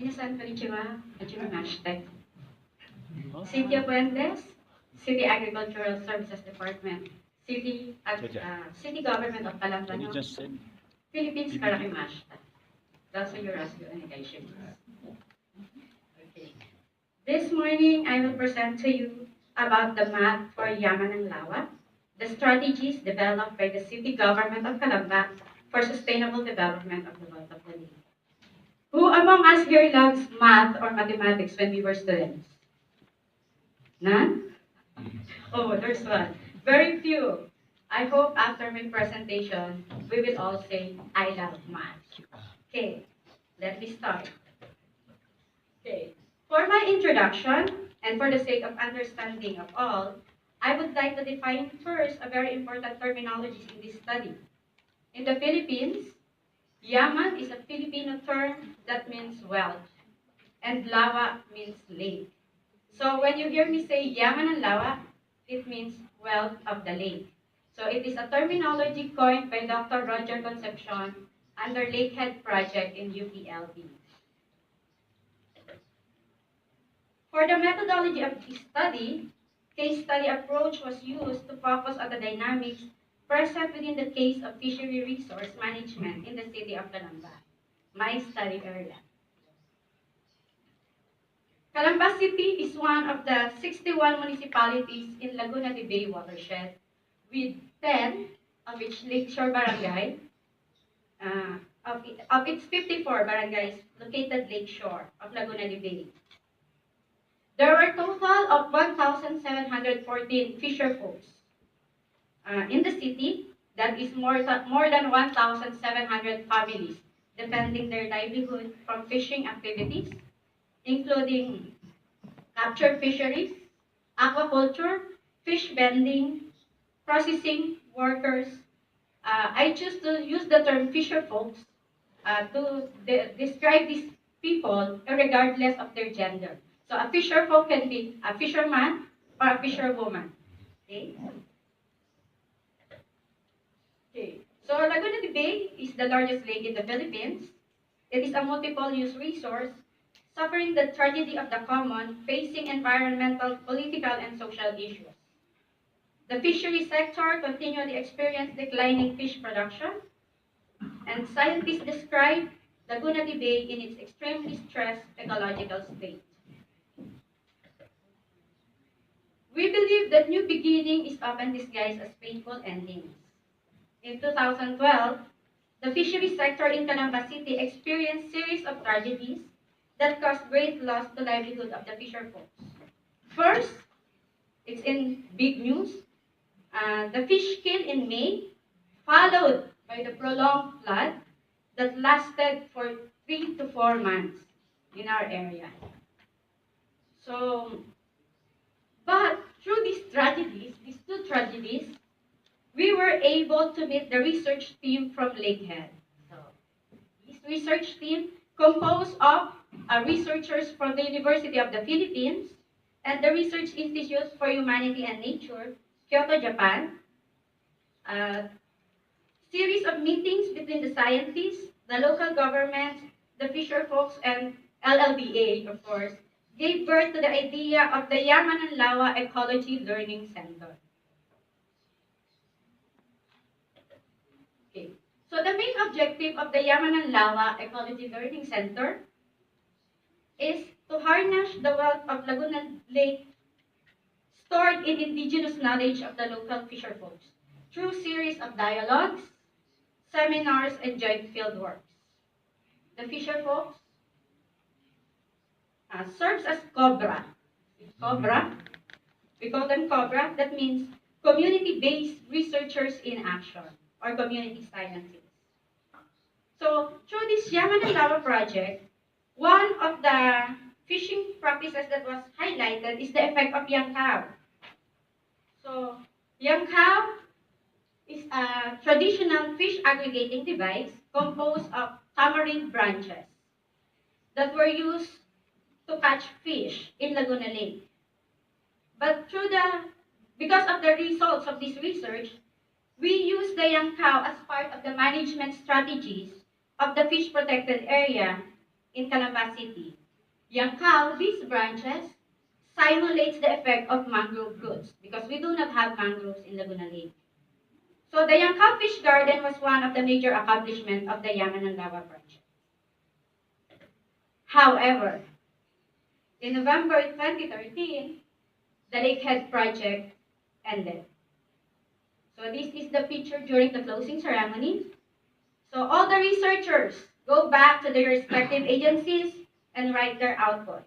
Minasan konnichiwa, hashtag. City of Puentes, City Agricultural Services Department, City Government of Calambano, Philippines Karakimashta. That's your organization. Okay. This morning, I will present to you about the map for Yaman and Lawa, the strategies developed by the City Government of Calamba for sustainable development of the wealth of the lake. Who among us here loves math or mathematics when we were students? None? Oh, there's one. Very few. I hope after my presentation, we will all say, I love math. Okay, let me start. Okay, for my introduction, and for the sake of understanding of all, I would like to define first a very important terminology in this study. In the Philippines, Yaman is a Filipino term that means wealth, and Lawa means lake. So when you hear me say Yaman and Lawa, it means wealth of the lake. So it is a terminology coined by Dr. Roger Concepcion under Lakehead Project in UPLB. For the methodology of this study, case study approach was used to focus on the dynamics present within the case of fishery resource management in the city of Calamba, my study area. Calamba City is one of the 61 municipalities in Laguna de Bay watershed, with 10 of which lakeshore barangay, of its 54 barangays located lakeshore of Laguna de Bay. There were a total of 1,714 fisher folks in the city. That is more than 1,700 families depending their livelihood from fishing activities, including capture fisheries, aquaculture, fish vending, processing workers. I choose to use the term fisher folks to describe these people regardless of their gender. So a fisher folk can be a fisherman or a fisherwoman. Okay? Okay. So Laguna de Bay is the largest lake in the Philippines. It is a multiple-use resource, suffering the tragedy of the common, facing environmental, political, and social issues. The fishery sector continually experienced declining fish production, and scientists describe Laguna de Bay in its extremely stressed ecological state. We believe that new beginning is often disguised as painful endings. In 2012, the fishery sector in Calamba City experienced series of tragedies that caused great loss to livelihood of the fisher folks. First, it's in big news, the fish kill in May, followed by the prolonged flood that lasted for 3 to 4 months in our area. So, but through these two tragedies, we were able to meet the research team from Lakehead. So, this research team composed of researchers from the University of the Philippines and the Research Institute for Humanity and Nature, Kyoto, Japan. A series of meetings between the scientists, the local governments, the fisher folks, and LLBA, of course, gave birth to the idea of the Yaman and Lawa Ecology Learning Center. Okay. So the main objective of the Yaman and Lawa Ecology Learning Center is to harness the wealth of Laguna Lake stored in indigenous knowledge of the local fisher folks through series of dialogues, seminars, and joint fieldworks. The fisher folks serves as COBRA. COBRA, we call them COBRA, that means community-based researchers in action, or community scientists. So through this Yaman and Lawa project, one of the fishing practices that was highlighted is the effect of young cow. So young cow is a traditional fish aggregating device composed of tamarind branches that were used to catch fish in Laguna Lake. But because of the results of this research, we use the young cow as part of the management strategies of the fish protected area in Calamba City. Yankao, these branches, simulates the effect of mangrove roots because we do not have mangroves in Laguna Lake. So the Yankao Fish Garden was one of the major accomplishments of the Yaman and Lawa project. However, in November 2013, the Lakehead project ended. So this is the picture during the closing ceremony. So all the researchers go back to their respective agencies and write their outputs.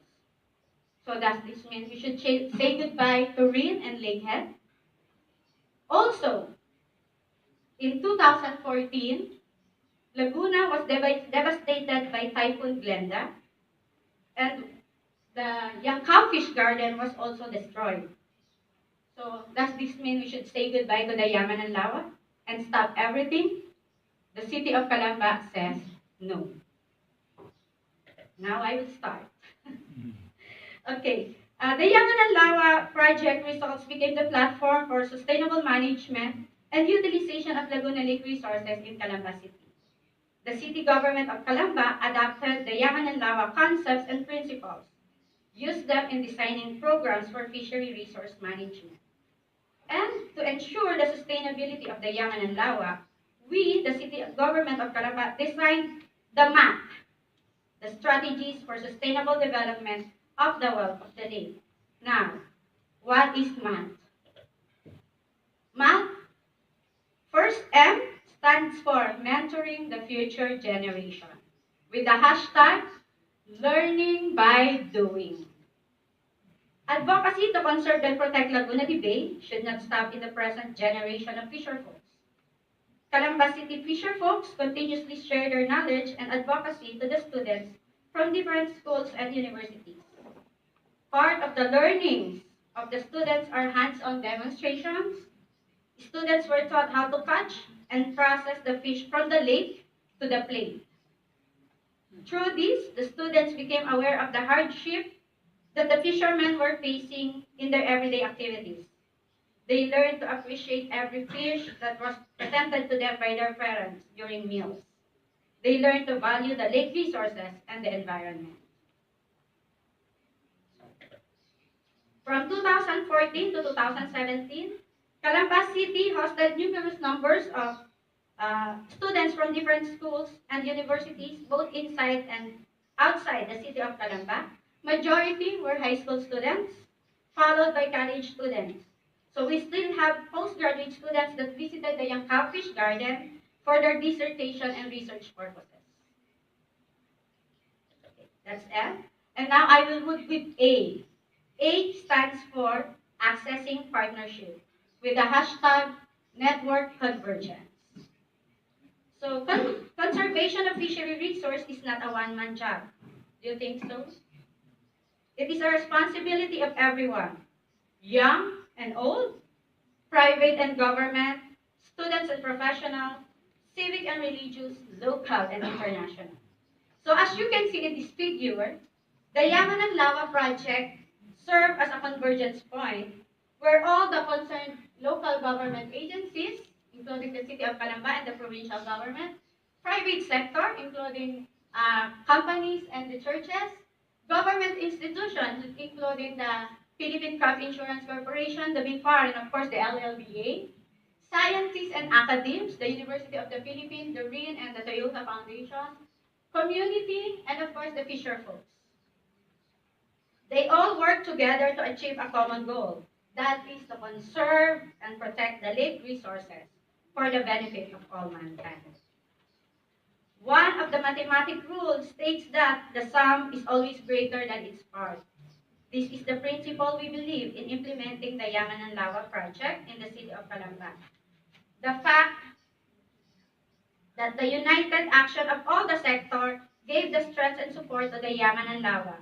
So does this mean we should say goodbye to Rin and Lakehead? Also, in 2014, Laguna was devastated by Typhoon Glenda, and the Yankao Fish Garden was also destroyed. So does this mean we should say goodbye to the Yaman and Lawa and stop everything? The city of Calamba says no. Now I will start. Okay. The Yaman and Lawa project results became the platform for sustainable management and utilization of Laguna Lake resources in Calamba City. The city government of Calamba adopted the Yaman and Lawa concepts and principles, used them in designing programs for fishery resource management. And to ensure the sustainability of the Yaman and Lawa, we, the city government of Calamba, designed the map, the strategies for sustainable development of the wealth of the lake. Now, what is MAT? MAT, first M stands for Mentoring the Future Generation, with the hashtag Learning by Doing. Advocacy to conserve and protect Laguna de Bay should not stop in the present generation of fisherfolks. Calamba City fisherfolks continuously share their knowledge and advocacy to the students from different schools and universities. Part of the learnings of the students are hands-on demonstrations. Students were taught how to catch and process the fish from the lake to the plate. Through this, the students became aware of the hardship that the fishermen were facing in their everyday activities. They learned to appreciate every fish that was presented to them by their parents during meals. They learned to value the lake resources and the environment. From 2014 to 2017, Calamba City hosted numerous numbers of students from different schools and universities, both inside and outside the city of Calamba. Majority were high school students, followed by college students. So we still have postgraduate students that visited the Yankao Fish Garden for their dissertation and research purposes. Okay, that's F. And now I will move with A. A stands for Accessing Partnership with the hashtag Network Convergence. So conservation of fishery resource is not a one-man job. Do you think so? It is a responsibility of everyone, young and old, private and government, students and professionals, civic and religious, local and international. So as you can see in this figure, the Yaman and Lawa project serve as a convergence point where all the concerned local government agencies, including the city of Calamba and the provincial government, private sector, including companies and the churches, government institutions, including the Philippine Crop Insurance Corporation, the BIFAR, and of course the LLBA, scientists and academics, the University of the Philippines, the RIN and the Toyota Foundation, community, and of course the fisher folks. They all work together to achieve a common goal, that is to conserve and protect the lake resources for the benefit of all mankind. One of the mathematic rules states that the sum is always greater than its part. This is the principle we believe in implementing the Yaman and Lawa project in the city of Calamba. The fact that the united action of all the sector gave the strength and support to the Yaman and Lawa,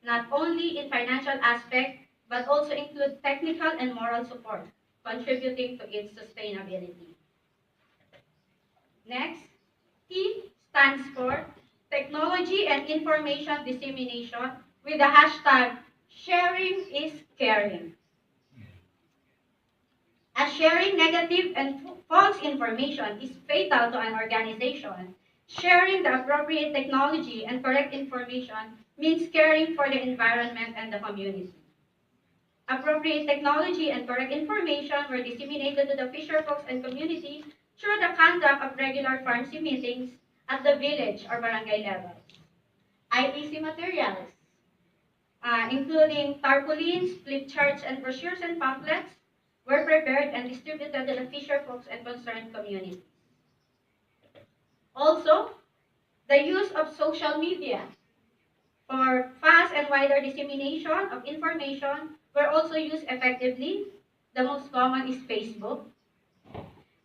not only in financial aspect, but also include technical and moral support, contributing to its sustainability. Next, T stands for Technology and Information Dissemination with the hashtag Sharing is Caring. As sharing negative and false information is fatal to an organization, Sharing the appropriate technology and correct information means caring for the environment and the community. Appropriate technology and correct information were disseminated to the fisher folks and community through the conduct of regular pharmacy meetings at the village or barangay level. IEC materials, including tarpaulins, flip charts, and brochures and pamphlets, were prepared and distributed to the fisher folks and concerned communities. Also, the use of social media for fast and wider dissemination of information were also used effectively. The most common is Facebook.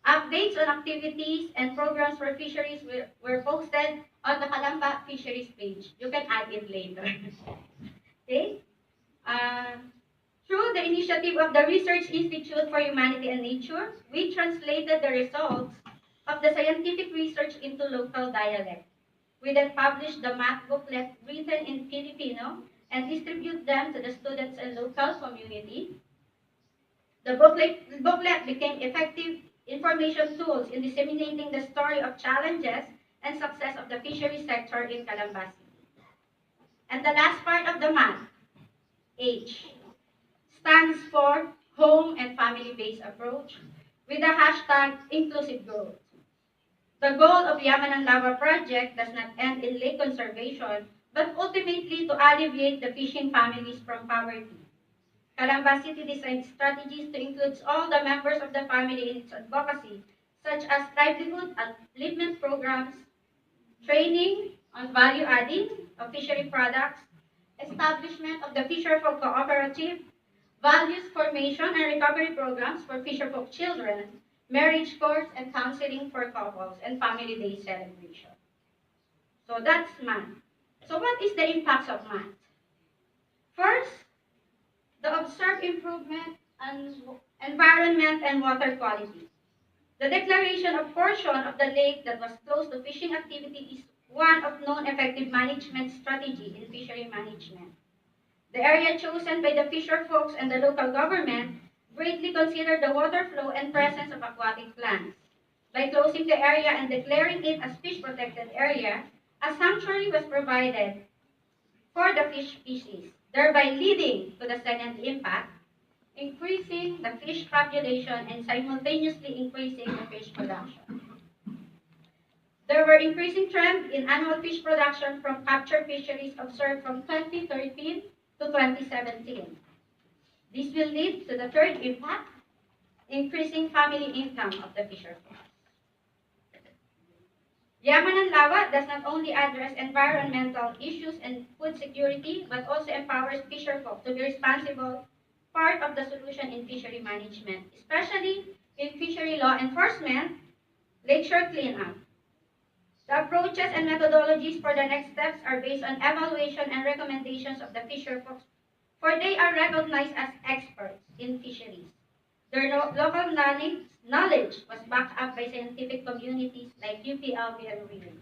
Updates on activities and programs for fisheries were posted on the Kalamba Fisheries page. You can add it later. Okay? Uh, Through the initiative of the Research Institute for Humanity and Nature, we translated the results of the scientific research into local dialect. We then published the math booklet written in Filipino and distribute them to the students and local community. The booklet became effective information tools in disseminating the story of challenges and success of the fisheries sector in Calambasi. And the last part of the math, H, stands for Home and Family-Based Approach with the hashtag Inclusive Growth. The goal of Yaman and Lawa project does not end in lake conservation, but ultimately to alleviate the fishing families from poverty. Calamba City designed strategies to include all the members of the family in its advocacy, such as livelihood upliftment programs, training on value adding of fishery products, establishment of the Fisherfolk Cooperative, values formation and recovery programs for fisherfolk children, marriage course and counseling for couples, and family day celebration. So that's math. So what is the impacts of math? First, the observed improvement in environment and water quality. The declaration of portion of the lake that was closed to fishing activity is one of known effective management strategy in fishery management. The area chosen by the fisher folks and the local government greatly considered the water flow and presence of aquatic plants. By closing the area and declaring it as fish protected area, a sanctuary was provided for the fish species, thereby leading to the second impact, increasing the fish population and simultaneously increasing the fish production. There were increasing trends in annual fish production from capture fisheries observed from 2013 to 2017. This will lead to the third impact, increasing family income of the fisherfolk. Yaman and Lawa does not only address environmental issues and food security, but also empowers fisherfolk to be responsible part of the solution in fishery management, especially in fishery law enforcement, lakeshore cleanup. The approaches and methodologies for the next steps are based on evaluation and recommendations of the fisherfolk, for they are recognized as experts in fisheries. Their local knowledge was backed up by scientific communities like UPLB and RIM.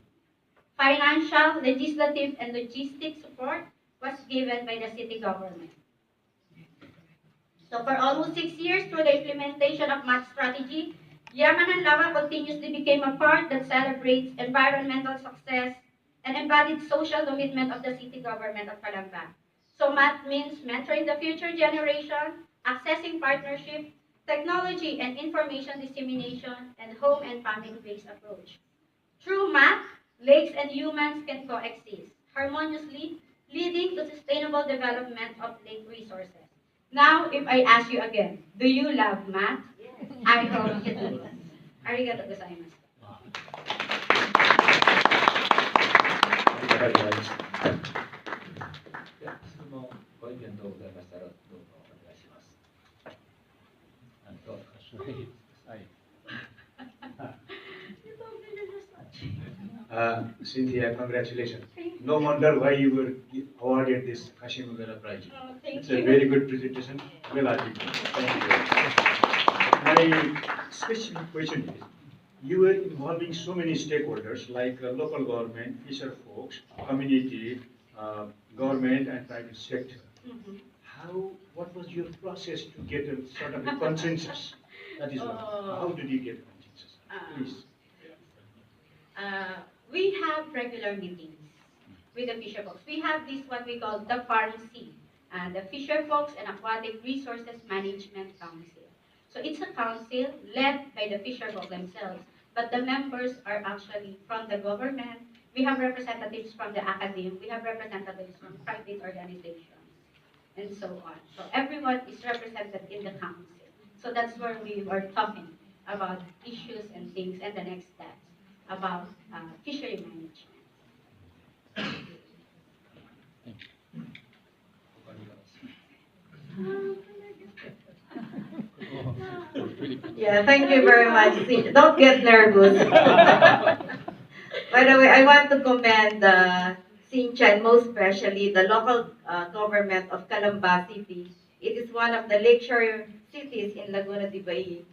Financial, legislative, and logistic support was given by the city government. So for almost 6 years through the implementation of math strategy, Yaman and Lawa continuously became a part that celebrates environmental success and embodied social commitment of the city government of Calamba. So math means mentoring the future generation, accessing partnership, technology and information dissemination, and home and family-based approach. Through math, lakes and humans can coexist harmoniously, leading to sustainable development of lake resources. Now, if I ask you again, do you love math? I hope you do. Arigato gozaimasu. Cynthia, congratulations. No wonder why you were awarded this Hashimura Prize. It's a very good presentation. Well articulated. Thank you. My specific question is, you were involving so many stakeholders like local government, fisher folks, community, government and private sector. What was your process to get a sort of a consensus? That is what. How did you get consensus? Please. we have regular meetings with the fisher folks. We have this what we call the Farm C, the Fisher Folks and Aquatic Resources Management Council. So it's a council led by the fisher folk themselves, but the members are actually from the government. We have representatives from the academy, we have representatives from private organizations, and so on. So everyone is represented in the council. So that's where we were talking about issues and things and the next steps about fishery management. Yeah, thank you very much. Don't get nervous. By the way, I want to commend Sincha and most especially the local government of Calamba City. It is one of the lakeshore cities in Laguna de Bay.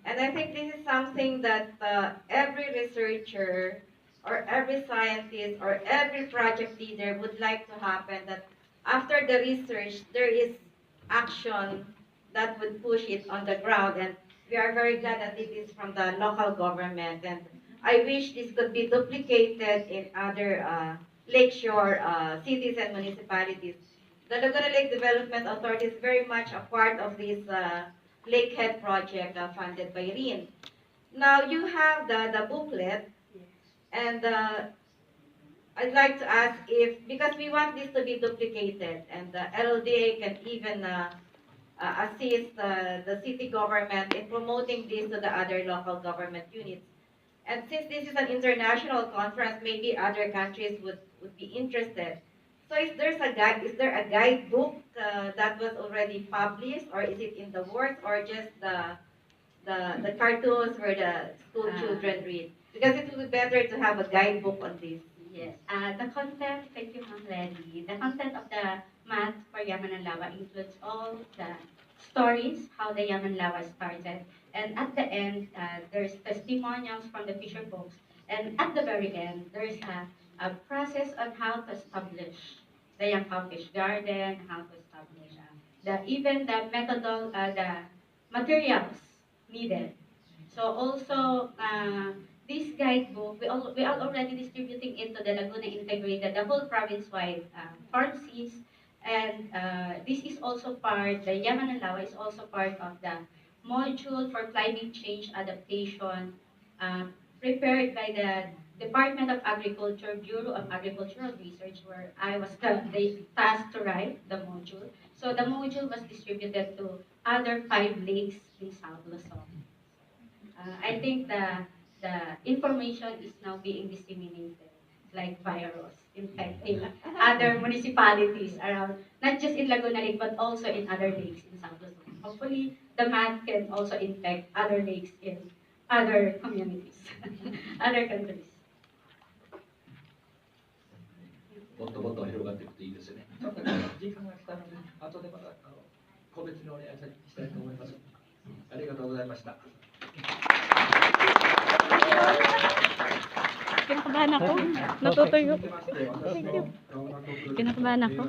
And I think this is something that every researcher or every scientist or every project leader would like to happen, that after the research, there is action that would push it on the ground. And we are very glad that it is from the local government. And I wish this could be duplicated in other lakeshore cities and municipalities. The Laguna Lake Development Authority is very much a part of this Lakehead project funded by RIN. Now you have the booklet, and I'd like to ask if, because we want this to be duplicated, and the LLDA can even assist the city government in promoting this to the other local government units. And since this is an international conference, maybe other countries would be interested. So is there a guidebook that was already published, or is it in the works, or just the cartoons where the school children read? Because it would be better to have a guidebook on this. Yes, the content, thank you, Ma'am Lenny. The content of the math for Yaman and Lawa includes all the stories, how the Yaman Lawa started. And at the end, there's testimonials from the fisher folks. And at the very end, there's a process on how to establish the Young Cowfish Garden, how to establish even the the materials needed. So also, this guidebook, we are already distributing into the Laguna Integrated, the whole province-wide pharmacies. And this is also part, the Yaman and Lawa is also part of the module for climate change adaptation prepared by the Department of Agriculture, Bureau of Agricultural Research, where I was the tasked to write the module. So the module was distributed to other 5 lakes in South Luzon. I think the information is now being disseminated like virus, infecting other municipalities around, not just in Laguna Lake, but also in other lakes in South Luzon. Hopefully, the math can also infect other lakes in other communities, other countries. もっともっと広がっていくといいですね。ちょっと時間が来たので、後でまた個別にお願いしたいと思います。ありがとうございました。Kinakabahan ako. Natutuyo. Thank you. Kinakabahan ako.